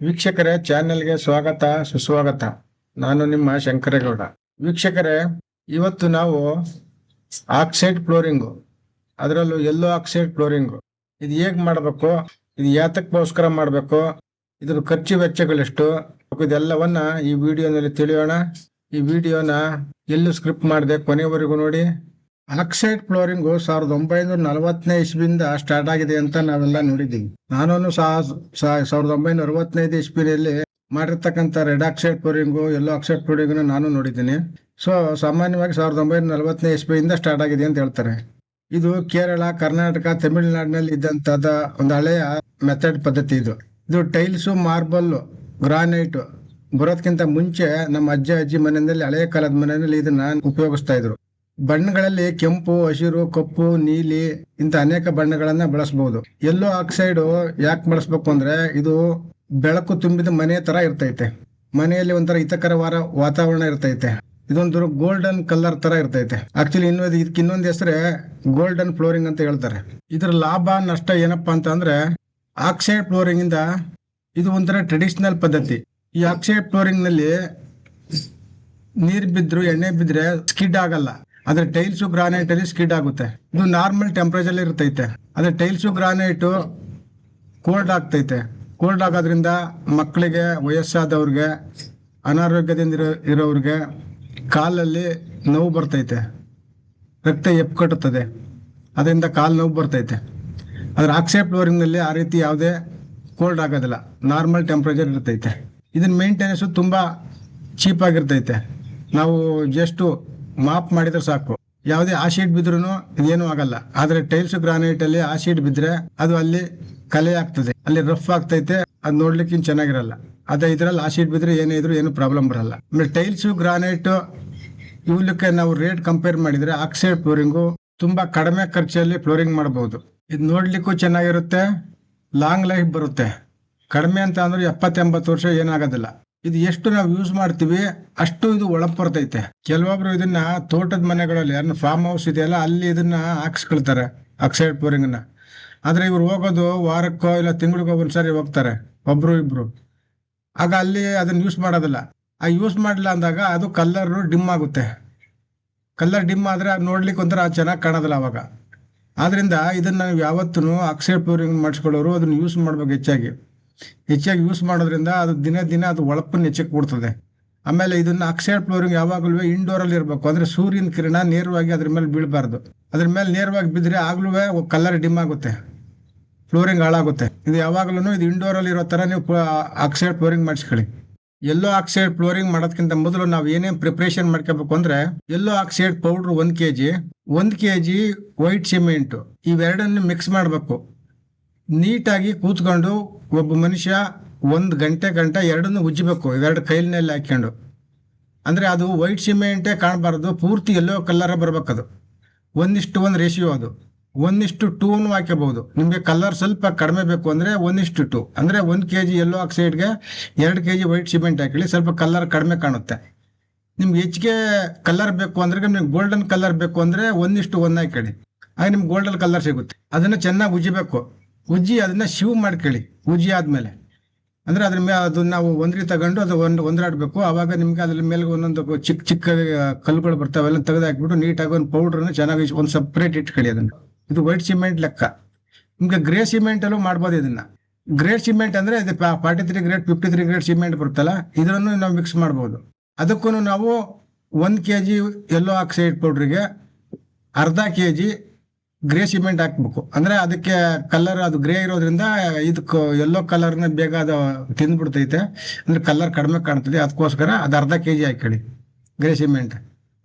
ವೀಕ್ಷಕರೇ, ಚಾನೆಲ್ಗೆ ಸ್ವಾಗತ ಸುಸ್ವಾಗತ. ನಾನು ನಿಮ್ಮ ಶಂಕರೇಗೌಡ. ವೀಕ್ಷಕರೇ, ಇವತ್ತು ನಾವು ಆಕ್ಸೈಡ್ ಫ್ಲೋರಿಂಗು, ಅದರಲ್ಲೂ ಎಲ್ಲೋ ಆಕ್ಸೈಡ್ ಫ್ಲೋರಿಂಗು, ಇದು ಹೇಗ್ ಮಾಡಬೇಕು, ಇದು ಯಾತಕ್ಕೋಸ್ಕರ ಮಾಡಬೇಕು, ಇದ್ರ ಖರ್ಚು ವೆಚ್ಚಗಳೆಷ್ಟು, ಇದೆಲ್ಲವನ್ನ ಈ ವಿಡಿಯೋನಲ್ಲಿ ತಿಳಿಯೋಣ. ಈ ವಿಡಿಯೋನ ಎಲ್ಲೂ ಸ್ಕ್ರಿಪ್ಟ್ ಮಾಡದೆ ಕೊನೆವರೆಗೂ ನೋಡಿ. ಆಕ್ಸೈಡ್ ಫ್ಲೋರಿಂಗು 1940ನೇ ಇಸ್ವಿಯಿಂದ ಸ್ಟಾರ್ಟ್ ಆಗಿದೆ ಅಂತ ನಾವೆಲ್ಲ ನೋಡಿದ್ದೀವಿ. ನಾನು 1965 ಇಸ್ವಿಯಲ್ಲಿ ಮಾಡಿರ್ತಕ್ಕಂಥ ರೆಡ್ ಆಕ್ಸೈಡ್ ಫ್ಲೋರಿಂಗು, ಎಲ್ಲೋ ಆಕ್ಸೈಡ್ ಫ್ಲೋರಿಂಗ್ ನಾನು ನೋಡಿದ್ದೀನಿ. ಸೊ ಸಾಮಾನ್ಯವಾಗಿ 1940ನೇ ಇಸ್ವಿಯಿಂದ ಸ್ಟಾರ್ಟ್ ಆಗಿದೆ ಅಂತ ಹೇಳ್ತಾರೆ. ಇದು ಕೇರಳ, ಕರ್ನಾಟಕ, ತಮಿಳುನಾಡಿನಲ್ಲಿ ಇದ್ದಂತದ ಒಂದು ಹಳೆಯ ಮೆಥಡ್ ಪದ್ಧತಿ. ಇದು ಟೈಲ್ಸು, ಮಾರ್ಬಲ್, ಗ್ರಾನೈಟ್ ಬರೋದಕ್ಕಿಂತ ಮುಂಚೆ ನಮ್ಮ ಅಜ್ಜ ಅಜ್ಜಿ ಮನೆಯಲ್ಲಿ, ಹಳೆಯ ಕಾಲದ ಮನೆಯಲ್ಲಿ ಇದನ್ನ ಉಪಯೋಗಿಸ್ತಾ ಇದ್ರು. ಬಣ್ಣಗಳಲ್ಲಿ ಕೆಂಪು, ಹಸಿರು, ಕಪ್ಪು, ನೀಲಿ ಇಂತ ಅನೇಕ ಬಣ್ಣಗಳನ್ನ ಬಳಸಬಹುದು. ಎಲ್ಲೋ ಆಕ್ಸೈಡ್ ಯಾಕೆ ಬಳಸಬೇಕು ಅಂದ್ರೆ, ಇದು ಬೆಳಕು ತುಂಬಿದ ಮನೆ ತರ ಇರ್ತೈತೆ. ಮನೆಯಲ್ಲಿ ಒಂಥರ ಹಿತಕರವಾದ ವಾತಾವರಣ ಇರ್ತೈತೆ. ಇದೊಂದು ಗೋಲ್ಡನ್ ಕಲರ್ ತರ ಇರ್ತೈತೆ. ಆಕ್ಚುಲಿ ಇದಕ್ಕೆ ಇನ್ನೊಂದು ಹೆಸರೇ ಗೋಲ್ಡನ್ ಫ್ಲೋರಿಂಗ್ ಅಂತ ಹೇಳ್ತಾರೆ. ಇದ್ರ ಲಾಭ ನಷ್ಟ ಏನಪ್ಪಾ ಅಂತ ಅಂದ್ರೆ, ಆಕ್ಸೈಡ್ ಫ್ಲೋರಿಂಗ್ ಇಂದ ಇದು ಒಂಥರ ಟ್ರೆಡಿಷನಲ್ ಪದ್ಧತಿ. ಈ ಆಕ್ಸೈಡ್ ಫ್ಲೋರಿಂಗ್ ನಲ್ಲಿ ನೀರ್ ಬಿದ್ರು, ಎಣ್ಣೆ ಬಿದ್ರೆ ಸ್ಕಿಡ್ ಆಗಲ್ಲ. ಆದ್ರೆ ಟೈಲ್ಸು, ಗ್ರಾನೈಟ್ ಅಲ್ಲಿ ಸ್ಕಿಡ್ ಆಗುತ್ತೆ. ಇದು ನಾರ್ಮಲ್ ಟೆಂಪರೇಚರ್ ಇರ್ತೈತೆ. ಆದ್ರೆ ಟೈಲ್ಸು, ಗ್ರಾನೈಟು ಕೋಲ್ಡ್ ಆಗ್ತೈತೆ. ಕೋಲ್ಡ್ ಆಗೋದ್ರಿಂದ ಮಕ್ಕಳಿಗೆ, ವಯಸ್ಸಾದವ್ರಿಗೆ, ಅನಾರೋಗ್ಯದಿಂದ ಇರೋರಿಗೆ ಕಾಲಲ್ಲಿ ನೋವು ಬರ್ತೈತೆ, ರಕ್ತ ಎಪ್ಕಟ್ಟುತ್ತದೆ, ಅದರಿಂದ ಕಾಲು ನೋವು ಬರ್ತೈತೆ. ಆದ್ರೆ ಆಕ್ಸೈಡ್ ಫ್ಲೋರಿಂಗ್ ನಲ್ಲಿ ಆ ರೀತಿ ಯಾವುದೇ ಕೋಲ್ಡ್ ಆಗೋದಿಲ್ಲ, ನಾರ್ಮಲ್ ಟೆಂಪರೇಚರ್ ಇರ್ತೈತೆ. ಇದನ್ನ ಮೇಂಟೆನೆನ್ಸ್ ತುಂಬಾ ಚೀಪ್ ಆಗಿರ್ತೈತೆ. ನಾವು ಜಸ್ಟ್ ಮಾಪ್ ಮಾಡಿದ್ರೆ ಸಾಕು. ಯಾವುದೇ ಆಸಿಡ್ ಬಿದ್ರೂ ಏನು ಆಗಲ್ಲ. ಆದ್ರೆ ಟೈಲ್ಸ್, ಗ್ರಾನೈಟ್ ಅಲ್ಲಿ ಆಸಿಡ್ ಬಿದ್ರೆ ಅದು ಅಲ್ಲಿ ಕಲೆ ಆಗ್ತದೆ, ಅಲ್ಲಿ ರಫ್ ಆಗ್ತೈತೆ, ಅದು ನೋಡ್ಲಿಕ್ಕೆ ಚೆನ್ನಾಗಿರಲ್ಲ. ಅದೇ ಇದ್ರಲ್ಲಿ ಆಸಿಡ್ ಬಿದ್ರೆ ಏನೇ ಇದ್ರು ಏನು ಪ್ರಾಬ್ಲಮ್ ಬರಲ್ಲ. ಆಮೇಲೆ ಟೈಲ್ಸ್, ಗ್ರಾನೈಟ್ ಇವಕ್ಕೆ ನಾವು ರೇಟ್ ಕಂಪೇರ್ ಮಾಡಿದ್ರೆ ಆಕ್ಸೈಡ್ ಫ್ಲೋರಿಂಗು ತುಂಬಾ ಕಡಿಮೆ ಖರ್ಚಲ್ಲಿ ಫ್ಲೋರಿಂಗ್ ಮಾಡಬಹುದು. ಇದು ನೋಡ್ಲಿಕ್ಕೂ ಚೆನ್ನಾಗಿರುತ್ತೆ, ಲಾಂಗ್ ಲೈಫ್ ಬರುತ್ತೆ. ಕಡಿಮೆ ಅಂತ ಅಂದ್ರೆ 70-80 ವರ್ಷ ಏನಾಗೋದಿಲ್ಲ. ಇದು ಎಷ್ಟು ನಾವು ಯೂಸ್ ಮಾಡ್ತೀವಿ ಅಷ್ಟು ಇದು ಒಳಗ್ ಬರ್ತೈತೆ. ಕೆಲವೊಬ್ರು ಇದನ್ನ ತೋಟದ ಮನೆಗಳಲ್ಲಿ, ಫಾರ್ಮ್ ಹೌಸ್ ಇದೆಯಲ್ಲ, ಅಲ್ಲಿ ಇದನ್ನ ಹಾಕ್ಸ್ಕೊಳ್ತಾರೆ ಆಕ್ಸೈಡ್ ಫ್ಲೋರಿಂಗ್ ನ. ಆದ್ರೆ ಇವ್ರು ಹೋಗೋದು ವಾರಕ್ಕೋ ಇಲ್ಲ ತಿಂಗಳಿಗೋ ಒಂದ್ಸರಿ ಹೋಗ್ತಾರೆ, ಒಬ್ರು ಇಬ್ರು. ಆಗ ಅಲ್ಲಿ ಅದನ್ನ ಯೂಸ್ ಮಾಡೋದಿಲ್ಲ. ಆ ಯೂಸ್ ಮಾಡಲಿಲ್ಲ ಅಂದಾಗ ಅದು ಕಲರ್ ಡಿಮ್ ಆಗುತ್ತೆ. ಕಲರ್ ಡಿಮ್ ಆದ್ರೆ ಅದು ನೋಡ್ಲಿಕ್ಕೆ ಒಂಥರ ಚೆನ್ನಾಗಿ ಕಾಣೋದಿಲ್ಲ ಅವಾಗ. ಆದ್ರಿಂದ ಇದನ್ನ ನಾವು ಯಾವತ್ತೂ ಆಕ್ಸೈಡ್ ಫ್ಲೋರಿಂಗ್ ಮಾಡಿಸ್ಕೊಳ್ಳೋರು ಅದನ್ನ ಯೂಸ್ ಮಾಡ್ಬೇಕು. ಹೆಚ್ಚಾಗಿ ಯೂಸ್ ಮಾಡೋದ್ರಿಂದ ಅದು ದಿನ ದಿನ ಅದು ಒಳಪನ್ನು ಹೆಚ್ಚಕ್ಕೆ ಕೊಡ್ತದೆ. ಆಮೇಲೆ ಇದನ್ನ ಆಕ್ಸೈಡ್ ಫ್ಲೋರಿಂಗ್ ಯಾವಾಗಲೂ ಇಂಡೋರ್ ಅಲ್ಲಿ ಇರಬೇಕು. ಅಂದ್ರೆ ಸೂರ್ಯನ ಕಿರಣ ನೇರವಾಗಿ ಅದ್ರ ಮೇಲೆ ಬೀಳಬಾರ್ದು. ಅದ್ರ ಮೇಲೆ ನೇರವಾಗಿ ಬಿದ್ರೆ ಆಗ್ಲೂ ಕಲರ್ ಡಿಮ್ ಆಗುತ್ತೆ, ಫ್ಲೋರಿಂಗ್ ಹಾಳಾಗುತ್ತೆ. ಇದು ಯಾವಾಗಲೂ ಇದು ಇಂಡೋರ್ ಅಲ್ಲಿ ಇರೋ ತರ ನೀವು ಆಕ್ಸೈಡ್ ಫ್ಲೋರಿಂಗ್ ಮಾಡಿಸ್ಕೊಳ್ಳಿ. ಎಲ್ಲೋ ಆಕ್ಸೈಡ್ ಫ್ಲೋರಿಂಗ್ ಮಾಡೋದಕ್ಕಿಂತ ಮೊದಲು ನಾವು ಏನೇನು ಪ್ರಿಪರೇಷನ್ ಮಾಡ್ಕೋಬೇಕು ಅಂದ್ರೆ, yellow oxide powder 1 kg, 1 kg white cement, ಇವೆರಡನ್ನು ಮಿಕ್ಸ್ ಮಾಡಬೇಕು. ನೀಟಾಗಿ ಕೂತ್ಕೊಂಡು ಒಬ್ಬ ಮನುಷ್ಯ 1 ಗಂಟೆ ಎರಡನ್ನು ಉಜ್ಜಬೇಕು, ಇವೆರಡು ಕೈಲಿನಲ್ಲಿ ಹಾಕೊಂಡು. ಅಂದ್ರೆ ಅದು ವೈಟ್ ಸಿಮೆಂಟೇ ಕಾಣಬಾರ್ದು, ಪೂರ್ತಿ ಎಲ್ಲೋ ಕಲರ್ ಬರ್ಬೇಕದು. 1:1 ರೇಷಿಯೋ. ಅದು 1:2 ಹಾಕಬಹುದು. ನಿಮ್ಗೆ ಕಲರ್ ಸ್ವಲ್ಪ ಕಡಿಮೆ ಬೇಕು ಅಂದ್ರೆ 1:2. ಅಂದ್ರೆ 1 kg ಎಲ್ಲೋ ಆಕ್ಸೈಡ್ಗೆ 2 kg ವೈಟ್ ಸಿಮೆಂಟ್ ಹಾಕಿ, ಸ್ವಲ್ಪ ಕಲರ್ ಕಡಿಮೆ ಕಾಣುತ್ತೆ. ನಿಮ್ಗೆ ಹೆಚ್ಚಿಗೆ ಕಲರ್ ಬೇಕು ಅಂದ್ರೆ, ನಿಮ್ಗೆ ಗೋಲ್ಡನ್ ಕಲರ್ ಬೇಕು ಅಂದ್ರೆ 1:1 ಹಾಕಿ, ಆಗ ನಿಮ್ಗೆ ಗೋಲ್ಡನ್ ಕಲರ್ ಸಿಗುತ್ತೆ. ಅದನ್ನ ಚೆನ್ನಾಗಿ ಉಜ್ಜಬೇಕು. ಉಜ್ಜಿ ಅದನ್ನ ಶಿವ್ ಮಾಡ್ಕೊಳ್ಳಿ. ಉಜ್ಜಿ ಆದ್ಮೇಲೆ ಅಂದ್ರೆ ಅದ್ರ ಮೇಲೆ ಅದನ್ನ ನಾವು ಒಂದ್ರಿ ತಗೊಂಡು ಅದು ಒಂದ್ರಾಡ್ಬೇಕು. ಅವಾಗ ನಿಮ್ಗೆ ಅದ್ರ ಮೇಲೆ ಒಂದೊಂದು ಚಿಕ್ಕ ಚಿಕ್ಕ ಕಲ್ಲುಗಳು ಬರ್ತಾವೆ, ಎಲ್ಲ ತೆಗೆದು ಹಾಕ್ಬಿಟ್ಟು ನೀಟಾಗಿ ಒಂದು ಪೌಡರ್ನ ಚೆನ್ನಾಗಿ ಒಂದು ಸಪ್ರೇಟ್ ಇಟ್ಕೊಳ್ಳಿ. ಅದನ್ನ ಇದು ವೈಟ್ ಸಿಮೆಂಟ್ ಲೆಕ್ಕ. ನಿಮ್ಗೆ ಗ್ರೇ ಸಿಮೆಂಟ್ ಅಲ್ಲೂ ಮಾಡ್ಬೋದು ಇದನ್ನ. ಗ್ರೇ ಸಿಮೆಂಟ್ ಅಂದ್ರೆ ಇದು 43 ಗ್ರೇಡ್ 53 ಗ್ರೇಡ್ ಸಿಮೆಂಟ್ ಬರುತ್ತಲ್ಲ, ಇದನ್ನು ನಾವು ಮಿಕ್ಸ್ ಮಾಡ್ಬೋದು. ಅದಕ್ಕೂ ನಾವು 1 kg ಎಲ್ಲೋ ಆಕ್ಸೈಡ್ ಪೌಡ್ರಿಗೆ ಅರ್ಧ kg ಗ್ರೇ ಸಿಮೆಂಟ್ ಹಾಕ್ಬೇಕು. ಅಂದ್ರೆ ಅದಕ್ಕೆ ಕಲರ್ ಅದು ಗ್ರೇ ಇರೋದ್ರಿಂದ ಇದಕ್ಕೆ ಎಲ್ಲೋ ಕಲರ್ನ ಬೇಗ ಅದು ತಿಂದ್ಬಿಡ್ತೈತೆ, ಅಂದ್ರೆ ಕಲರ್ ಕಡಿಮೆ ಕಾಣ್ತದೆ. ಅದಕ್ಕೋಸ್ಕರ ಅದು ಅರ್ಧ kg ಹಾಕೊಳ್ಳಿ ಗ್ರೇ ಸಿಮೆಂಟ್.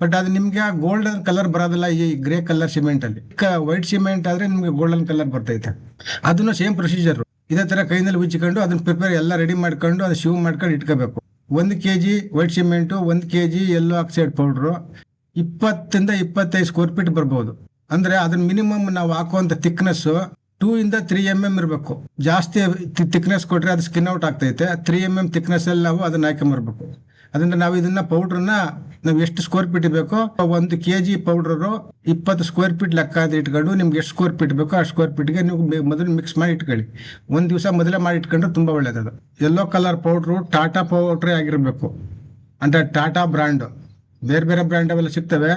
ಬಟ್ ಅದು ನಿಮ್ಗೆ ಗೋಲ್ಡನ್ ಕಲರ್ ಬರೋದಿಲ್ಲ ಈ ಗ್ರೇ ಕಲರ್ ಸಿಮೆಂಟ್ ಅಲ್ಲಿ. ವೈಟ್ ಸಿಮೆಂಟ್ ಆದ್ರೆ ನಿಮ್ಗೆ ಗೋಲ್ಡನ್ ಕಲರ್ ಬರ್ತೈತೆ. ಅದನ್ನು ಸೇಮ್ ಪ್ರೊಸೀಜರ್ ಇದೇ ತರ ಕೈನಲ್ಲಿ ಉಜ್ಜಿಕೊಂಡು ಅದನ್ನ ಪ್ರಿಪೇರ್ ಎಲ್ಲ ರೆಡಿ ಮಾಡ್ಕೊಂಡು ಅದು ಶಿವ್ ಮಾಡ್ಕೊಂಡು ಇಟ್ಕೋಬೇಕು. 1 kg ವೈಟ್ ಸಿಮೆಂಟು, 1 kg ಎಲ್ಲೋ ಆಕ್ಸೈಡ್ ಪೌಡ್ರು 20-25 ಸ್ಕ್ವೇರ್ ಫೀಟ್ ಬರ್ಬೋದು. ಅಂದ್ರೆ ಅದನ್ನ ಮಿನಿಮಮ್ ನಾವು ಹಾಕುವಂತ ಥಿಕ್ನೆಸ್ 2-3 mm ಇರಬೇಕು. ಜಾಸ್ತಿ ಥಿಕ್ನೆಸ್ ಕೊಟ್ರೆ ಅದು ಸ್ಕಿನ್ ಔಟ್ ಆಗ್ತೈತೆ. 3 mm ಥಿಕ್ನೆಸ್ ಅಲ್ಲಿ ನಾವು ಅದನ್ನ ಹಾಕೊಂಬರ್ಬೇಕು. ಅದರಿಂದ ನಾವು ಇದನ್ನ ಪೌಡ್ರನ್ನ ನಾವು ಎಷ್ಟು ಸ್ಕ್ವೇರ್ ಫೀಟ್ ಬೇಕೋ 1 kg ಪೌಡ್ರು 20 ಸ್ಕ್ವೇರ್ ಫೀಟ್ ಲೆಕ್ಕ ಅಂತ ಇಟ್ಕೊಂಡು ನಿಮ್ಗೆ ಎಷ್ಟು ಸ್ಕ್ವೇರ್ ಫೀಟ್ ಬೇಕೋ ಆ ಸ್ಕ್ವೇರ್ ಫೀಟ್ಗೆ ನೀವು ಮೊದಲು ಮಿಕ್ಸ್ ಮಾಡಿ ಇಟ್ಕೊಳ್ಳಿ. ಒಂದು ದಿವಸ ಮೊದಲೇ ಮಾಡಿ ಇಟ್ಕೊಂಡ್ರೆ ತುಂಬಾ ಒಳ್ಳೇದದು. ಯೆಲ್ಲೋ ಕಲರ್ ಪೌಡ್ರು ಟಾಟಾ ಪೌಡ್ರೇ ಆಗಿರಬೇಕು, ಅಂದ್ರೆ ಟಾಟಾ ಬ್ರ್ಯಾಂಡು. ಬೇರೆ ಬೇರೆ ಬ್ರ್ಯಾಂಡ್ ಅವೆಲ್ಲ ಸಿಗ್ತವೆ,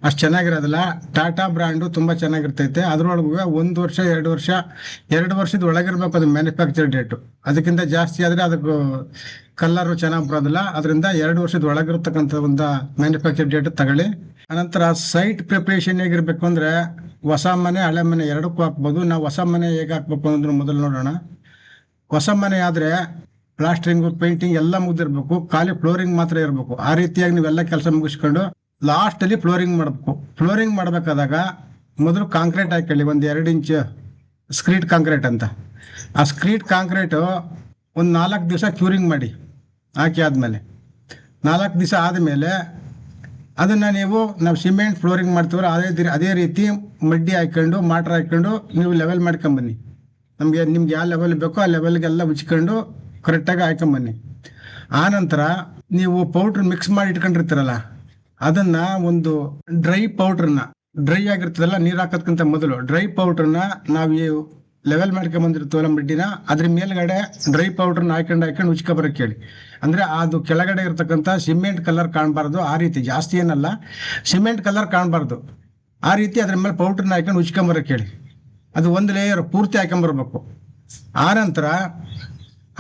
ಅಷ್ಟು ಚೆನ್ನಾಗಿರೋದಿಲ್ಲ. ಟಾಟಾ ಬ್ರ್ಯಾಂಡು ತುಂಬ ಚೆನ್ನಾಗಿರ್ತೈತೆ. ಅದರೊಳಗೂ 1 ವರ್ಷ 2 ವರ್ಷದ ಒಳಗಿರ್ಬೇಕು ಅದು ಮ್ಯಾನುಫ್ಯಾಕ್ಚರ್ ಡೇಟು. ಅದಕ್ಕಿಂತ ಜಾಸ್ತಿ ಆದರೆ ಅದಕ್ಕೆ ಕಲರು ಚೆನ್ನಾಗಿ ಬರೋದಿಲ್ಲ. ಅದರಿಂದ 2 ವರ್ಷದ ಒಳಗಿರ್ತಕ್ಕಂಥ ಒಂದು ಮ್ಯಾನುಫ್ಯಾಕ್ಚರ್ ಡೇಟ್ ತಗೊಳ್ಳಿ. ಅನಂತರ ಸೈಟ್ ಪ್ರಿಪ್ರೇಷನ್ ಹೇಗಿರ್ಬೇಕು ಅಂದರೆ ಹೊಸ ಮನೆ ಹಳೆ ಮನೆ ಎರಡಕ್ಕೂ ಹಾಕ್ಬೋದು. ನಾವು ಹೊಸ ಮನೆ ಹೇಗೆ ಹಾಕ್ಬೇಕು ಅಂದ್ರೆ ಮೊದಲು ನೋಡೋಣ. ಹೊಸ ಮನೆ ಆದರೆ ಪ್ಲಾಸ್ಟರಿಂಗು ಪೇಂಟಿಂಗ್ ಎಲ್ಲ ಮುಗ್ದಿರ್ಬೇಕು, ಖಾಲಿ ಫ್ಲೋರಿಂಗ್ ಮಾತ್ರ ಇರಬೇಕು. ಆ ರೀತಿಯಾಗಿ ನೀವೆಲ್ಲ ಕೆಲಸ ಮುಗಿಸ್ಕೊಂಡು ಲಾಸ್ಟಲ್ಲಿ ಫ್ಲೋರಿಂಗ್ ಮಾಡಬೇಕು. ಫ್ಲೋರಿಂಗ್ ಮಾಡಬೇಕಾದಾಗ ಮೊದಲು ಕಾಂಕ್ರೀಟ್ ಹಾಕೊಳ್ಳಿ, 1-2 ಇಂಚ್ ಸ್ಕ್ರೀಟ್ ಕಾಂಕ್ರೀಟ್ ಅಂತ. ಆ ಸ್ಕ್ರೀಟ್ ಕಾಂಕ್ರೀಟು ಒಂದು 4 ದಿವಸ ಕ್ಯೂರಿಂಗ್ ಮಾಡಿ ಹಾಕಿ ಆದಮೇಲೆ 4 ದಿವಸ ಆದಮೇಲೆ ಅದನ್ನು ನಾವು ಸಿಮೆಂಟ್ ಫ್ಲೋರಿಂಗ್ ಮಾಡ್ತೀವಲ್ಲ ಅದೇ ರೀತಿ ಮಡ್ಡಿ ಹಾಕ್ಕೊಂಡು ಮಾಟ್ರ್ ಹಾಕ್ಕೊಂಡು ನೀವು ಲೆವೆಲ್ ಮಾಡ್ಕೊಂಬನ್ನಿ. ನಿಮ್ಗೆ ಯಾವ ಲೆವೆಲ್ ಬೇಕೋ ಆ ಲೆವೆಲ್ಗೆಲ್ಲ ಉಚ್ಕೊಂಡು ಕರೆಕ್ಟಾಗಿ ಹಾಕೊಂಬನ್ನಿ. ಆನಂತರ ನೀವು ಪೌಡ್ರ್ ಮಿಕ್ಸ್ ಮಾಡಿ ಇಟ್ಕೊಂಡಿರ್ತೀರಲ್ಲ ಅದನ್ನ ಒಂದು ಡ್ರೈ ಪೌಡ್ರನ್ನ, ಡ್ರೈ ಆಗಿರ್ತದಲ್ಲ ನೀರು ಹಾಕೋದ್ಕಿಂತ ಮೊದಲು ಡ್ರೈ ಪೌಡ್ರನ್ನ ನಾವು ಲೆವೆಲ್ ಮಾಡ್ಕೊಂಬಂದಿರ್ತೀವಲ್ಲ ಮಡ್ಡಿನ, ಅದ್ರ ಮೇಲ್ಗಡೆ ಡ್ರೈ ಪೌಡ್ರನ್ನ ಹಾಕೊಂಡು ಉಚ್ಕೊಬರಕ್ಕೆ ಹೇಳಿ. ಅಂದ್ರೆ ಅದು ಕೆಳಗಡೆ ಇರ್ತಕ್ಕಂಥ ಸಿಮೆಂಟ್ ಕಲರ್ ಕಾಣಬಾರ್ದು. ಆ ರೀತಿ ಜಾಸ್ತಿ ಏನಲ್ಲ, ಸಿಮೆಂಟ್ ಕಲರ್ ಕಾಣಬಾರ್ದು. ಆ ರೀತಿ ಅದ್ರ ಮೇಲೆ ಪೌಡ್ರನ್ನ ಹಾಕೊಂಡು ಉಚ್ಕೊಂಬರಕ್ಕೆ ಹೇಳಿ. ಅದು ಒಂದು ಲೇಯರ್ ಪೂರ್ತಿ ಹಾಕೊಂಬರ್ಬೇಕು. ಆನಂತರ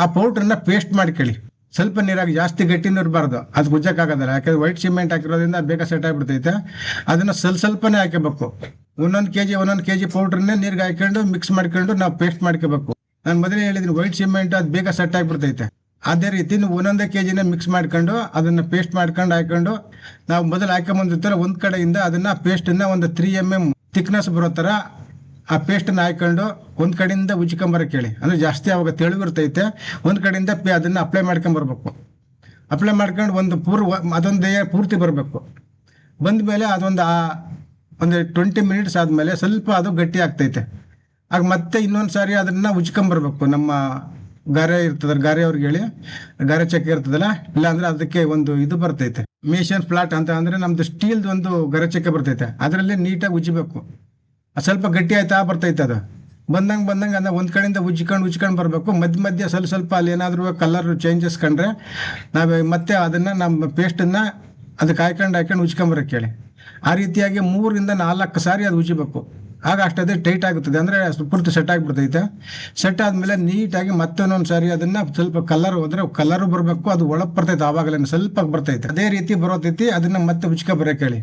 ಆ ಪೌಡ್ರನ್ನ ಪೇಸ್ಟ್ ಮಾಡ್ಕೊಳ್ಳಿ. ಸ್ವಲ್ಪ ನೀರಾಗಿ, ಜಾಸ್ತಿ ಗಟ್ಟಿನೂ ಇರಬಾರ್ದು, ಅದು ಗುಜ್ಜಕ್ಕಾಗೋದಿಲ್ಲ. ಯಾಕಂದ್ರೆ ವೈಟ್ ಸಿಮೆಂಟ್ ಹಾಕಿರೋದ್ರಿಂದ ಬೇಗ ಸೆಟ್ ಆಗಿಬಿಡ್ತೈತೆ. ಅದನ್ನ ಸ್ವಲ್ಪನೇ ಹಾಕಬೇಕು. 1 kg ಪೌಡ್ರನ್ನೇ ನೀರಿಗೆ ಹಾಕೊಂಡು ಮಿಕ್ಸ್ ಮಾಡ್ಕೊಂಡು ನಾವು ಪೇಸ್ಟ್ ಮಾಡ್ಕೋಬೇಕು. ನಾನು ಮೊದಲೇ ಹೇಳಿದ್ದೀನಿ, ವೈಟ್ ಸಿಮೆಂಟ್ ಅದು ಬೇಗ ಸೆಟ್ ಆಗಿಬಿಡ್ತೈತೆ. ಅದೇ ರೀತಿ ನೀವು 1 kg ಮಿಕ್ಸ್ ಮಾಡ್ಕೊಂಡು ಅದನ್ನ ಪೇಸ್ಟ್ ಮಾಡ್ಕೊಂಡು ಹಾಕೊಂಡು ನಾವು ಮೊದಲು ಹಾಕೊಂಬಂದಿರ್ತಾರೆ ಒಂದು ಕಡೆಯಿಂದ ಅದನ್ನ ಪೇಸ್ಟನ್ನ ಒಂದು 3 mm ಥಿಕ್ನೆಸ್ ಬರೋ ಥರ ಆ ಪೇಸ್ಟನ್ನ ಹಾಕೊಂಡು ಒಂದು ಕಡೆಯಿಂದ ಉಜ್ಕೊಂಬರಕ್ಕೆ ಹೇಳಿ. ಅಂದರೆ ಜಾಸ್ತಿ ಅವಾಗ ತೆಳುವಿರ್ತೈತೆ. ಒಂದು ಕಡೆಯಿಂದ ಅದನ್ನು ಅಪ್ಲೈ ಮಾಡ್ಕೊಂಬರ್ಬೇಕು. ಅಪ್ಲೈ ಮಾಡ್ಕೊಂಡು ಅದೊಂದು ಪೂರ್ತಿ ಬರಬೇಕು. ಬಂದ ಮೇಲೆ ಒಂದು 20 ಮಿನಿಟ್ಸ್ ಆದಮೇಲೆ ಸ್ವಲ್ಪ ಅದು ಗಟ್ಟಿ ಆಗ್ತೈತೆ. ಆಗ ಮತ್ತೆ ಇನ್ನೊಂದು ಸಾರಿ ಅದನ್ನು ಉಜ್ಕೊಂಬರ್ಬೇಕು. ನಮ್ಮ ಗಾರೆ ಇರ್ತದಲ್ಲ, ಗಾರೆ ಅವ್ರಿಗೆ ಹೇಳಿ, ಗಾರೆ ಚಕ್ಕೆ ಇರ್ತದಲ್ಲ, ಇಲ್ಲಾಂದ್ರೆ ಅದಕ್ಕೆ ಒಂದು ಇದು ಬರ್ತೈತೆ, ಮೇಷನ್ ಫ್ಲಾಟ್ ಅಂತ. ಅಂದರೆ ನಮ್ದು ಸ್ಟೀಲ್ದು ಒಂದು ಗಾರೆ ಚಕ್ಕೆ ಬರ್ತೈತೆ, ಅದರಲ್ಲಿ ನೀಟಾಗಿ ಉಜ್ಜಬೇಕು. ಸ್ವಲ್ಪ ಗಟ್ಟಿ ಆಯ್ತಾ ಬರ್ತೈತೆ. ಅದು ಬಂದಂಗೆ ಅಂದ್ರೆ ಒಂದು ಕಡೆಯಿಂದ ಉಜ್ಕೊಂಡು ಬರಬೇಕು. ಮಧ್ಯ ಸ್ವಲ್ಪ ಅಲ್ಲಿ ಏನಾದರೂ ಕಲರ್ ಚೇಂಜಸ್ ಕಂಡ್ರೆ ನಾವು ಮತ್ತೆ ಅದನ್ನು ನಮ್ಮ ಪೇಸ್ಟನ್ನು ಅದಕ್ಕೆ ಹಾಕೊಂಡು ಉಜ್ಕೊಂಬರಕ್ಕೆ ಹೇಳಿ. ಆ ರೀತಿಯಾಗಿ 3 ರಿಂದ 4 ಸಾರಿ ಅದು ಉಜ್ಜಬೇಕು. ಆಗ ಅಷ್ಟೇ ಟೈಟ್ ಆಗುತ್ತದೆ, ಅಂದರೆ ಪೂರ್ತಿ ಸೆಟ್ ಆಗಿಬಿಡ್ತೈತೆ. ಸೆಟ್ ಆದಮೇಲೆ ನೀಟಾಗಿ ಮತ್ತೊಂದೊಂದು ಸಾರಿ ಅದನ್ನು ಸ್ವಲ್ಪ ಕಲರು ಬರಬೇಕು. ಅದು ಒಳಗೆ ಬರ್ತೈತೆ, ಆವಾಗಲೇ ಸ್ವಲ್ಪ ಬರ್ತೈತೆ. ಅದೇ ರೀತಿ ಬರೋತೈತಿ. ಅದನ್ನು ಮತ್ತೆ ಉಜ್ಕೊಂಬರಕ್ಕೆ ಹೇಳಿ.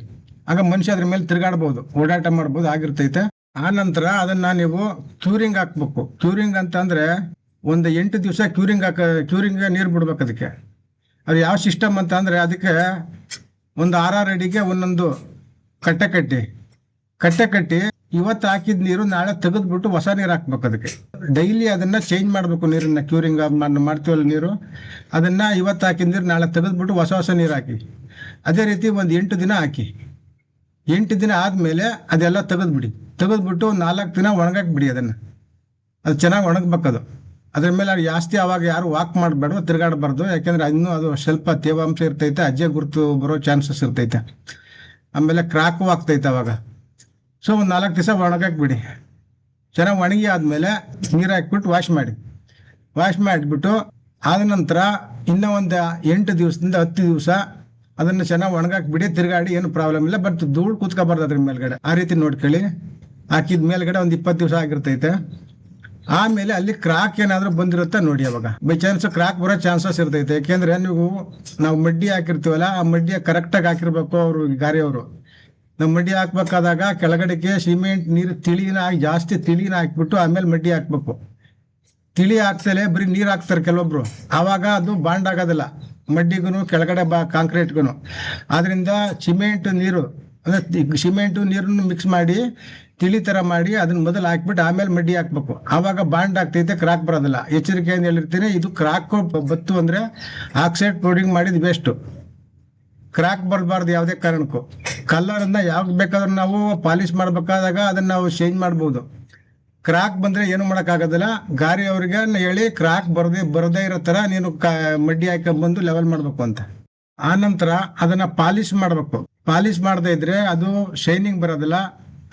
ಆಗ ಮನುಷ್ಯ ಅದ್ರ ಮೇಲೆ ತಿರುಗಾಡ್ಬೋದು, ಓಡಾಟ ಮಾಡ್ಬೋದು, ಆಗಿರ್ತೈತೆ. ಆ ನಂತರ ಅದನ್ನ ನೀವು ಕ್ಯೂರಿಂಗ್ ಹಾಕ್ಬೇಕು. ಕ್ಯೂರಿಂಗ್ ಅಂತ ಅಂದ್ರೆ ಒಂದು 8 ದಿವಸ ಕ್ಯೂರಿಂಗ್ ನೀರು ಬಿಡ್ಬೇಕು ಅದಕ್ಕೆ. ಅದು ಯಾವ ಸಿಸ್ಟಮ್ ಅಂತ ಅಂದ್ರೆ ಅದಕ್ಕೆ ಒಂದು 6 ಅಡಿಗೆ ಒಂದೊಂದು ಕಟ್ಟೆ ಕಟ್ಟಿ ಇವತ್ತು ಹಾಕಿದ ನೀರು ನಾಳೆ ತೆಗೆದ್ಬಿಟ್ಟು ಹೊಸ ನೀರು ಹಾಕ್ಬೇಕು. ಅದಕ್ಕೆ ಡೈಲಿ ಅದನ್ನ ಚೇಂಜ್ ಮಾಡಬೇಕು. ನೀರನ್ನ ಕ್ಯೂರಿಂಗ್ ಮಾಡ್ತೀವಲ್ಲ ನೀರು, ಅದನ್ನ ಇವತ್ತು ಹಾಕಿದ ನೀರು ನಾಳೆ ತೆಗೆದ್ಬಿಟ್ಟು ಹೊಸ ನೀರು ಹಾಕಿ. ಅದೇ ರೀತಿ ಒಂದು 8 ದಿನ ಹಾಕಿ. 8 ದಿನ ಆದಮೇಲೆ ಅದೆಲ್ಲ ತೆಗೆದ್ಬಿಟ್ಟು 4 ದಿನ ಒಣಗಕ್ಕೆ ಬಿಡಿ. ಅದು ಚೆನ್ನಾಗಿ ಒಣಗಬೇಕದು. ಅದ್ರ ಮೇಲೆ ಜಾಸ್ತಿ ಅವಾಗ ಯಾರು ವಾಕ್ ಮಾಡಬೇಡ, ತಿರುಗಾಡಬಾರ್ದು. ಯಾಕೆಂದ್ರೆ ಇನ್ನೂ ಅದು ಸ್ವಲ್ಪ ತೇವಾಂಶ ಇರ್ತೈತೆ, ಅಜ್ಜೆ ಗುರುತು ಬರೋ ಚಾನ್ಸಸ್ ಇರ್ತೈತೆ. ಆಮೇಲೆ ಕ್ರಾಕು ಆಗ್ತೈತೆ ಅವಾಗ. ಸೊ ಒಂದು 4 ದಿವಸ ಒಣಗಕ್ಕೆ ಬಿಡಿ. ಚೆನ್ನಾಗಿ ಒಣಗಿ ಆದಮೇಲೆ ನೀರು ಹಾಕ್ಬಿಟ್ಟು ವಾಶ್ ಮಾಡಿಬಿಟ್ಟು ಆದ ನಂತರ ಇನ್ನೂ ಒಂದು 8 ದಿವಸದಿಂದ 10 ದಿವಸ ಅದನ್ನು ಚೆನ್ನಾಗಿ ಒಣಗಕ್ಕೆ ಬಿಡಿ. ತಿರುಗಾಡಿ, ಏನು ಪ್ರಾಬ್ಲಮ್ ಇಲ್ಲ. ಬಟ್ ಧೂಳು ಕೂತ್ಕೋಬಾರ್ದು ಅದ್ರ ಮೇಲ್ಗಡೆ. ಆ ರೀತಿ ನೋಡ್ಕೊಳ್ಳಿ. ಹಾಕಿದ ಮೇಲ್ಗಡೆ ಒಂದು 20 ದಿವಸ ಆಗಿರ್ತೈತೆ. ಆಮೇಲೆ ಅಲ್ಲಿ ಕ್ರಾಕ್ ಏನಾದರೂ ಬಂದಿರುತ್ತೆ ನೋಡಿ. ಅವಾಗ ಬೈ ಚಾನ್ಸ್ ಕ್ರಾಕ್ ಬರೋ ಚಾನ್ಸಸ್ ಇರ್ತೈತೆ. ಯಾಕೆಂದ್ರೆ ನಾವು ಮಡ್ಡಿ ಹಾಕಿರ್ತೀವಲ್ಲ, ಆ ಮಡ್ಡಿಯ ಕರೆಕ್ಟಾಗಿ ಹಾಕಿರ್ಬೇಕು. ಅವರು ಗಾರೆಯವರು ನಾವು ಮಡ್ಡಿ ಹಾಕ್ಬೇಕಾದಾಗ ಕೆಳಗಡೆಗೆ ಸಿಮೆಂಟ್ ನೀರು ಜಾಸ್ತಿ ತಿಳಿನ ಹಾಕ್ಬಿಟ್ಟು ಆಮೇಲೆ ಮಡ್ಡಿ ಹಾಕ್ಬೇಕು. ತಿಳಿ ಹಾಕ್ತಲೇ ಬರೀ ನೀರು ಹಾಕ್ತಾರೆ ಕೆಲವೊಬ್ರು. ಆವಾಗ ಅದು ಬಾಂಡ್ ಆಗೋದಿಲ್ಲ ಮಡ್ಡಿಗೂ ಕೆಳಗಡೆ ಕಾಂಕ್ರೀಟ್ಗೂ. ಆದ್ರಿಂದ ಸಿಮೆಂಟ್ ನೀರನ್ನು ಮಿಕ್ಸ್ ಮಾಡಿ ತಿಳಿ ಥರ ಮಾಡಿ ಅದನ್ನ ಮೊದಲು ಹಾಕ್ಬಿಟ್ಟು ಆಮೇಲೆ ಮಡ್ಡಿ ಹಾಕ್ಬೇಕು. ಆವಾಗ ಬಾಂಡ್ ಆಗ್ತೈತೆ, ಕ್ರಾಕ್ ಬರೋದಿಲ್ಲ. ಎಚ್ಚರಿಕೆಯಿಂದ ಹೇಳಿರ್ತೀನಿ. ಇದು ಕ್ರಾಕ್ ಬತ್ತು ಅಂದರೆ ಆಕ್ಸೈಡ್ ಪೌಡಿಂಗ್ ಮಾಡಿದ ಬೆಸ್ಟು. ಕ್ರಾಕ್ ಬರಬಾರ್ದು ಯಾವುದೇ ಕಾರಣಕ್ಕೂ. ಕಲರನ್ನು ಯಾವಾಗ ಬೇಕಾದ್ರೂ ನಾವು ಪಾಲಿಶ್ ಮಾಡಬೇಕಾದಾಗ ಅದನ್ನು ನಾವು ಚೇಂಜ್ ಮಾಡ್ಬೋದು. ಕ್ರಾಕ್ ಬಂದರೆ ಏನು ಮಾಡೋಕ್ಕಾಗೋದಿಲ್ಲ. ಗಾರಿ ಅವ್ರಿಗೆ ಹೇಳಿ ಕ್ರಾಕ್ ಬರದೇ ಇರೋ ಥರ ನೀನು ಮಡ್ಡಿ ಹಾಕೊಂಡ್ಬಂದು ಲೆವೆಲ್ ಮಾಡಬೇಕು ಅಂತ. ಆ ನಂತರ ಅದನ್ನ ಪಾಲಿಶ್ ಮಾಡ್ಬೇಕು. ಪಾಲಿಶ್ ಮಾಡದೇ ಇದ್ರೆ ಅದು ಶೈನಿಂಗ್ ಬರೋದಿಲ್ಲ,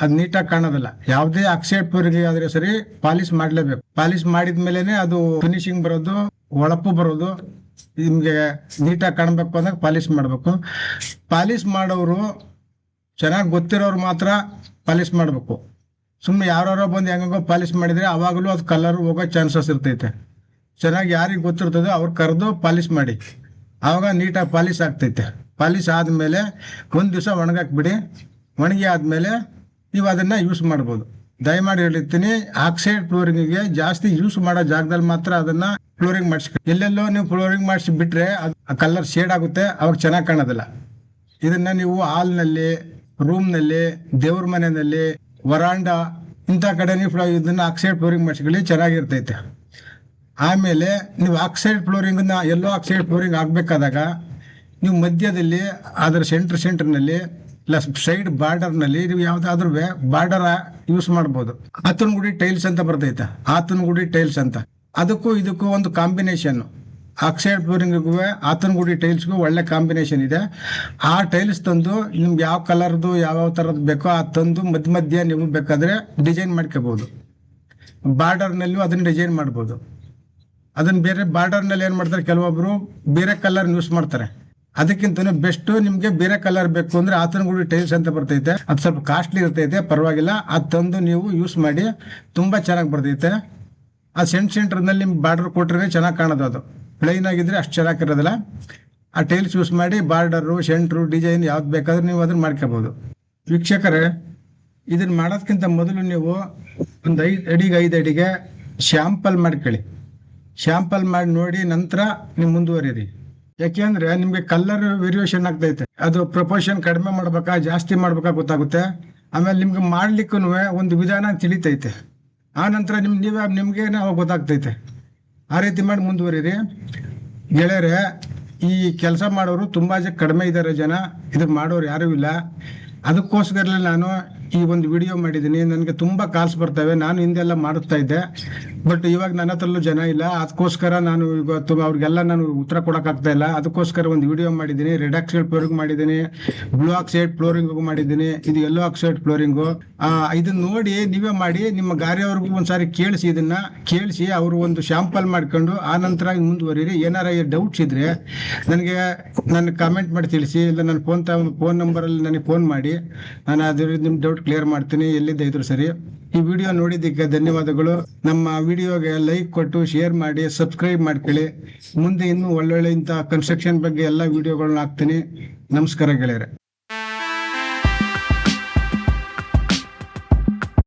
ಅದು ನೀಟಾಗಿ ಕಾಣೋದಿಲ್ಲ. ಯಾವುದೇ ಆಕ್ಸೈಡ್ ಫ್ಲೋರಿಂಗ್ ಆದ್ರೆ ಸರಿ ಪಾಲಿಶ್ ಮಾಡ್ಲೇಬೇಕು. ಪಾಲಿಶ್ ಮಾಡಿದ್ಮೇಲೆನೆ ಅದು ಫಿನಿಶಿಂಗ್ ಬರೋದು, ಹೊಳಪು ಬರೋದು. ನಿಮ್ಗೆ ನೀಟಾಗಿ ಕಾಣಬೇಕು ಅಂದಾಗ ಪಾಲಿಶ್ ಮಾಡ್ಬೇಕು. ಪಾಲಿಶ್ ಮಾಡೋರು ಚೆನ್ನಾಗಿ ಗೊತ್ತಿರೋರು ಮಾತ್ರ ಪಾಲಿಶ್ ಮಾಡ್ಬೇಕು. ಸುಮ್ಮನೆ ಯಾರೋ ಬಂದು ಹೆಂಗೋ ಪಾಲಿಶ್ ಮಾಡಿದ್ರೆ ಅವಾಗಲೂ ಅದು ಕಲರ್ ಹೋಗೋ ಚಾನ್ಸಸ್ ಇರ್ತೈತೆ. ಚೆನ್ನಾಗಿ ಯಾರಿಗೆ ಗೊತ್ತಿರ್ತದೋ ಅವ್ರು ಕರೆದು ಪಾಲಿಶ್ ಮಾಡಿ, ಆವಾಗ ನೀಟಾಗಿ ಪಾಲಿಶ್ ಆಗ್ತೈತೆ. ಪಾಲಿಶ್ ಆದಮೇಲೆ ಒಂದು ದಿವಸ ಒಣಗಾಕ್ಬಿಡಿ. ಒಣಗಿ ಆದಮೇಲೆ ನೀವು ಅದನ್ನು ಯೂಸ್ ಮಾಡ್ಬೋದು. ದಯಮಾಡಿ ಹೇಳಿರ್ತೀನಿ, ಆಕ್ಸೈಡ್ ಫ್ಲೋರಿಂಗಿಗೆ ಜಾಸ್ತಿ ಯೂಸ್ ಮಾಡೋ ಜಾಗದಲ್ಲಿ ಮಾತ್ರ ಅದನ್ನು ಫ್ಲೋರಿಂಗ್ ಮಾಡಿಸ್ಕೊ. ಎಲ್ಲೆಲ್ಲೋ ನೀವು ಫ್ಲೋರಿಂಗ್ ಮಾಡಿಸಿ ಬಿಟ್ಟರೆ ಅದು ಕಲರ್ ಶೇಡ್ ಆಗುತ್ತೆ, ಅವಾಗ ಚೆನ್ನಾಗಿ ಕಾಣೋದಿಲ್ಲ. ಇದನ್ನು ನೀವು ಹಾಲ್ನಲ್ಲಿ, ರೂಮ್ನಲ್ಲಿ, ದೇವ್ರ ಮನೆಯಲ್ಲಿ, ವರಾಂಡ ಇಂಥ ಕಡೆ ನೀವು ಇದನ್ನು ಆಕ್ಸೈಡ್ ಫ್ಲೋರಿಂಗ್ ಮಾಡಿಸ್ಕೊಳ್ಳಿ, ಚೆನ್ನಾಗಿರ್ತೈತೆ. ಆಮೇಲೆ ನೀವು ಆಕ್ಸೈಡ್ ಫ್ಲೋರಿಂಗನ್ನ ಎಲ್ಲೋ ಆಕ್ಸೈಡ್ ಫ್ಲೋರಿಂಗ್ ಆಗಬೇಕಾದಾಗ ನೀವು ಮಧ್ಯದಲ್ಲಿ ಅದರ ಸೆಂಟ್ರ್ನಲ್ಲಿ ಇಲ್ಲ ಸೈಡ್ ಬಾರ್ಡರ್ನಲ್ಲಿ ನೀವು ಯಾವುದಾದ್ರೂ ಬಾರ್ಡರ್ ಯೂಸ್ ಮಾಡ್ಬೋದು. ಆತನಗುಡಿ ಟೈಲ್ಸ್ ಅಂತ ಬರ್ತೈತೆ, ಆತನಗುಡಿ ಟೈಲ್ಸ್ ಅಂತ. ಅದಕ್ಕೂ ಇದಕ್ಕೂ ಒಂದು ಕಾಂಬಿನೇಷನ್. ಆಕ್ಸೈಡ್ ಫ್ಲೋರಿಂಗಿಗೂ ಆತನಗುಡಿ ಟೈಲ್ಸ್ಗೂ ಒಳ್ಳೆ ಕಾಂಬಿನೇಷನ್ ಇದೆ. ಆ ಟೈಲ್ಸ್ ತಂದು ನಿಮ್ಗೆ ಯಾವ ಕಲರ್ದು ಯಾವ ಥರದ್ದು ಬೇಕೋ ಅದು ತಂದು ಮಧ್ಯ ನೀವು ಬೇಕಾದರೆ ಡಿಸೈನ್ ಮಾಡ್ಕೋಬೋದು. ಬಾರ್ಡರ್ನಲ್ಲೂ ಅದನ್ನು ಡಿಸೈನ್ ಮಾಡ್ಬೋದು. ಅದನ್ನು ಬೇರೆ ಬಾರ್ಡರ್ನಲ್ಲಿ ಏನು ಮಾಡ್ತಾರೆ, ಕೆಲವೊಬ್ಬರು ಬೇರೆ ಕಲರ್ ಯೂಸ್ ಮಾಡ್ತಾರೆ. ಅದಕ್ಕಿಂತ ಬೆಸ್ಟ್ ನಿಮಗೆ ಬೇರೆ ಕಲರ್ ಬೇಕು ಅಂದರೆ ಆತನಗುಡಿ ಟೈಲ್ಸ್ ಅಂತ ಬರ್ತೈತೆ. ಅದು ಸ್ವಲ್ಪ ಕಾಸ್ಟ್ಲಿ ಇರ್ತೈತೆ, ಪರವಾಗಿಲ್ಲ. ಅದು ತಂದು ನೀವು ಯೂಸ್ ಮಾಡಿ, ತುಂಬ ಚೆನ್ನಾಗಿ ಬರ್ತೈತೆ. ಆ ಸೆಂಟ್ರ್ನಲ್ಲಿ ನಿಮ್ಗೆ ಬಾರ್ಡರ್ ಕೊಟ್ಟರೆ ಚೆನ್ನಾಗಿ ಕಾಣೋದು. ಅದು ಪ್ಲೈನ್ ಆಗಿದ್ರೆ ಅಷ್ಟು ಚೆನ್ನಾಗಿರೋದಿಲ್ಲ. ಆ ಟೈಲ್ಸ್ ಯೂಸ್ ಮಾಡಿ ಬಾರ್ಡರು, ಸೆಂಟ್ರು, ಡಿಸೈನ್ ಯಾವ್ದು ಬೇಕಾದ್ರೂ ನೀವು ಅದನ್ನು ಮಾಡ್ಕೋಬೋದು. ವೀಕ್ಷಕರೇ, ಇದನ್ನು ಮಾಡೋದಕ್ಕಿಂತ ಮೊದಲು ನೀವು ಒಂದು 5 ಅಡಿಗೆ ಶ್ಯಾಂಪಲ್ ಮಾಡ್ಕೊಳ್ಳಿ. ಶ್ಯಾಂಪಲ್ ಮಾಡಿ ನೋಡಿ ನಂತರ ನೀವು ಮುಂದುವರಿರಿ. ಯಾಕೆಂದ್ರೆ ನಿಮಗೆ ಕಲರ್ ವೇರಿಯೇಷನ್ ಆಗ್ತೈತೆ. ಅದು ಪ್ರಪೋರ್ಷನ್ ಕಡಿಮೆ ಮಾಡ್ಬೇಕಾ ಜಾಸ್ತಿ ಮಾಡ್ಬೇಕಾ ಗೊತ್ತಾಗುತ್ತೆ. ಆಮೇಲೆ ನಿಮ್ಗೆ ಮಾಡ್ಲಿಕ್ಕೂ ಒಂದು ವಿಧಾನ ತಿಳಿತೈತೆ. ಆ ನಂತರ ನಿಮ್ಗೆ ಅವಾಗ ಗೊತ್ತಾಗ್ತೈತೆ. ಆ ರೀತಿ ಮಾಡಿ ಮುಂದುವರಿರಿ ಗೆಳೆಯರೆ. ಈ ಕೆಲಸ ಮಾಡೋರು ತುಂಬಾ ಕಡಿಮೆ ಇದ್ದಾರೆ ಜನ, ಇದು ಮಾಡೋರು ಯಾರೂ ಇಲ್ಲ. ಅದಕ್ಕೋಸ್ಕರ ನಾನು ಈ ಒಂದು ವಿಡಿಯೋ ಮಾಡಿದ್ದೀನಿ. ನನಗೆ ತುಂಬ ಕಾಲ್ಸ್ ಬರ್ತವೆ. ನಾನು ಹಿಂದೆಲ್ಲ ಮಾಡುತ್ತಾ ಇದ್ದೆ, ಬಟ್ ಇವಾಗ ನನ್ನ ಹತ್ರಲ್ಲೂ ಜನ ಇಲ್ಲ. ಅದಕ್ಕೋಸ್ಕರ ನಾನು ಇವತ್ತು ಅವ್ರಿಗೆಲ್ಲ ನಾನು ಉತ್ತರ ಕೊಡೋಕ್ಕಾಗ್ತಾ ಇಲ್ಲ. ಅದಕ್ಕೋಸ್ಕರ ಒಂದು ವಿಡಿಯೋ ಮಾಡಿದ್ದೀನಿ. ರೆಡ್ ಆಕ್ಸೈಡ್ ಫ್ಲೋರಿಂಗ್ ಮಾಡಿದ್ದೀನಿ, ಬ್ಲೂ ಆಕ್ಸೈಡ್ ಫ್ಲೋರಿಂಗು ಮಾಡಿದ್ದೀನಿ, ಇದು ಯೆಲ್ಲೋ ಆಕ್ಸೈಡ್ ಫ್ಲೋರಿಂಗು. ಇದನ್ನ ನೋಡಿ ನೀವೇ ಮಾಡಿ, ನಿಮ್ಮ ಗಾರಿಯವ್ರಿಗೂ ಒಂದ್ಸಾರಿ ಕೇಳಿಸಿ ಅವರು ಒಂದು ಶಾಂಪಲ್ ಮಾಡ್ಕೊಂಡು ಆ ನಂತರ ಮುಂದುವರಿರಿ. ಏನಾರ ಡೌಟ್ಸ್ ಇದ್ರೆ ನನಗೆ ಕಾಮೆಂಟ್ ಮಾಡಿ ತಿಳಿಸಿ, ಇಲ್ಲ ನನ್ನ ಫೋನ್ ನಂಬರಲ್ಲಿ ನನಗೆ ಫೋನ್ ಮಾಡಿ, ನಾನು ಅದ್ರ ನಿಮ್ಮ ಡೌಟ್ ಕ್ಲಿಯರ್ ಮಾಡ್ತೀನಿ, ಎಲ್ಲಿದ್ದ ಇದ್ರು ಸರಿ. ಈ ವಿಡಿಯೋ ನೋಡಿದ್ದಕ್ಕೆ ಧನ್ಯವಾದಗಳು. ನಮ್ಮ ವಿಡಿಯೋಗೆ ಲೈಕ್ ಕೊಟ್ಟು ಶೇರ್ ಮಾಡಿ, ಸಬ್ಸ್ಕ್ರೈಬ್ ಮಾಡ್ಕೊಳ್ಳಿ. ಮುಂದೆ ಇನ್ನೂ ಒಳ್ಳೊಳ್ಳೆ ಇಂಥ ಕನ್ಸ್ಟ್ರಕ್ಷನ್ ಬಗ್ಗೆ ಎಲ್ಲ ವಿಡಿಯೋಗಳನ್ನ ಹಾಕ್ತೀನಿ. ನಮಸ್ಕಾರ ಗೆಳೆಯರೆ.